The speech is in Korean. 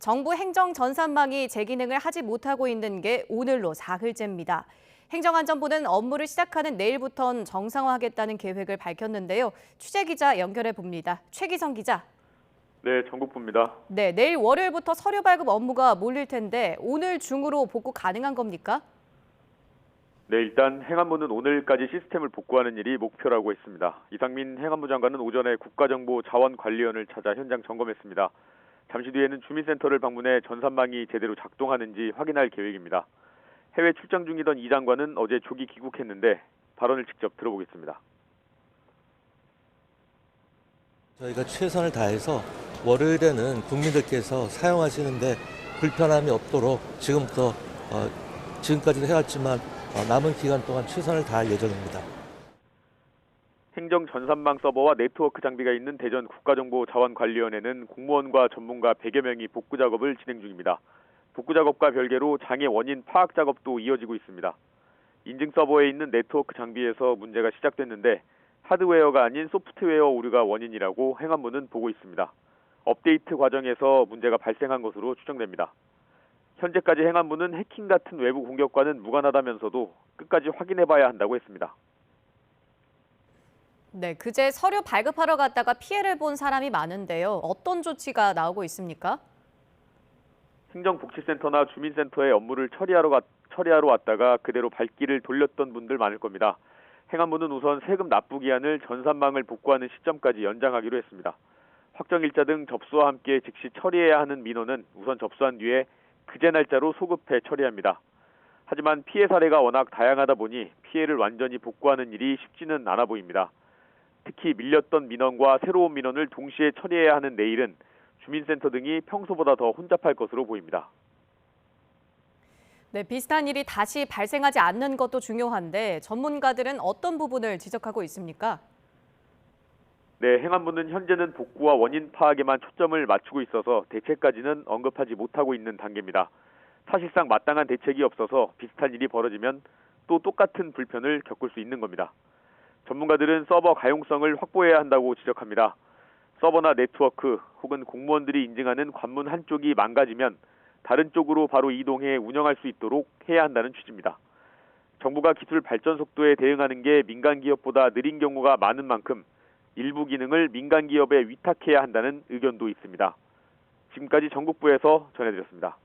정부 행정 전산망이 제 기능을 하지 못하고 있는 게 오늘로 사흘째입니다. 행정안전부는 업무를 시작하는 내일부터 정상화하겠다는 계획을 밝혔는데요. 취재 기자 연결해 봅니다. 최기성 기자. 네, 전국부입니다. 네, 내일 월요일부터 서류 발급 업무가 몰릴 텐데 오늘 중으로 복구 가능한 겁니까? 네, 일단 행안부는 오늘까지 시스템을 복구하는 일이 목표라고 했습니다. 이상민 행안부 장관은 오전에 국가정보자원관리원을 찾아 현장 점검했습니다. 잠시 뒤에는 주민센터를 방문해 전산망이 제대로 작동하는지 확인할 계획입니다. 해외 출장 중이던 이 장관은 어제 조기 귀국했는데 발언을 직접 들어보겠습니다. 저희가 최선을 다해서 월요일에는 국민들께서 사용하시는데 불편함이 없도록 지금까지도 해왔지만 남은 기간 동안 최선을 다할 예정입니다. 행정 전산망 서버와 네트워크 장비가 있는 대전 국가정보자원관리원에는 공무원과 전문가 100여 명이 복구 작업을 진행 중입니다. 복구 작업과 별개로 장애 원인 파악 작업도 이어지고 있습니다. 인증 서버에 있는 네트워크 장비에서 문제가 시작됐는데 하드웨어가 아닌 소프트웨어 오류가 원인이라고 행안부는 보고 있습니다. 업데이트 과정에서 문제가 발생한 것으로 추정됩니다. 현재까지 행안부는 해킹 같은 외부 공격과는 무관하다면서도 끝까지 확인해봐야 한다고 했습니다. 네, 그제 서류 발급하러 갔다가 피해를 본 사람이 많은데요. 어떤 조치가 나오고 있습니까? 행정복지센터나 주민센터에 업무를 처리하러 왔다가 그대로 발길을 돌렸던 분들 많을 겁니다. 행안부는 우선 세금 납부 기한을 전산망을 복구하는 시점까지 연장하기로 했습니다. 확정일자 등 접수와 함께 즉시 처리해야 하는 민원은 우선 접수한 뒤에 그제 날짜로 소급해 처리합니다. 하지만 피해 사례가 워낙 다양하다 보니 피해를 완전히 복구하는 일이 쉽지는 않아 보입니다. 특히 밀렸던 민원과 새로운 민원을 동시에 처리해야 하는 내일은 주민센터 등이 평소보다 더 혼잡할 것으로 보입니다. 네, 비슷한 일이 다시 발생하지 않는 것도 중요한데 전문가들은 어떤 부분을 지적하고 있습니까? 네, 행안부는 현재는 복구와 원인 파악에만 초점을 맞추고 있어서 대책까지는 언급하지 못하고 있는 단계입니다. 사실상 마땅한 대책이 없어서 비슷한 일이 벌어지면 또 똑같은 불편을 겪을 수 있는 겁니다. 전문가들은 서버 가용성을 확보해야 한다고 지적합니다. 서버나 네트워크 혹은 공무원들이 인증하는 관문 한쪽이 망가지면 다른 쪽으로 바로 이동해 운영할 수 있도록 해야 한다는 취지입니다. 정부가 기술 발전 속도에 대응하는 게 민간 기업보다 느린 경우가 많은 만큼 일부 기능을 민간 기업에 위탁해야 한다는 의견도 있습니다. 지금까지 전국부에서 전해드렸습니다.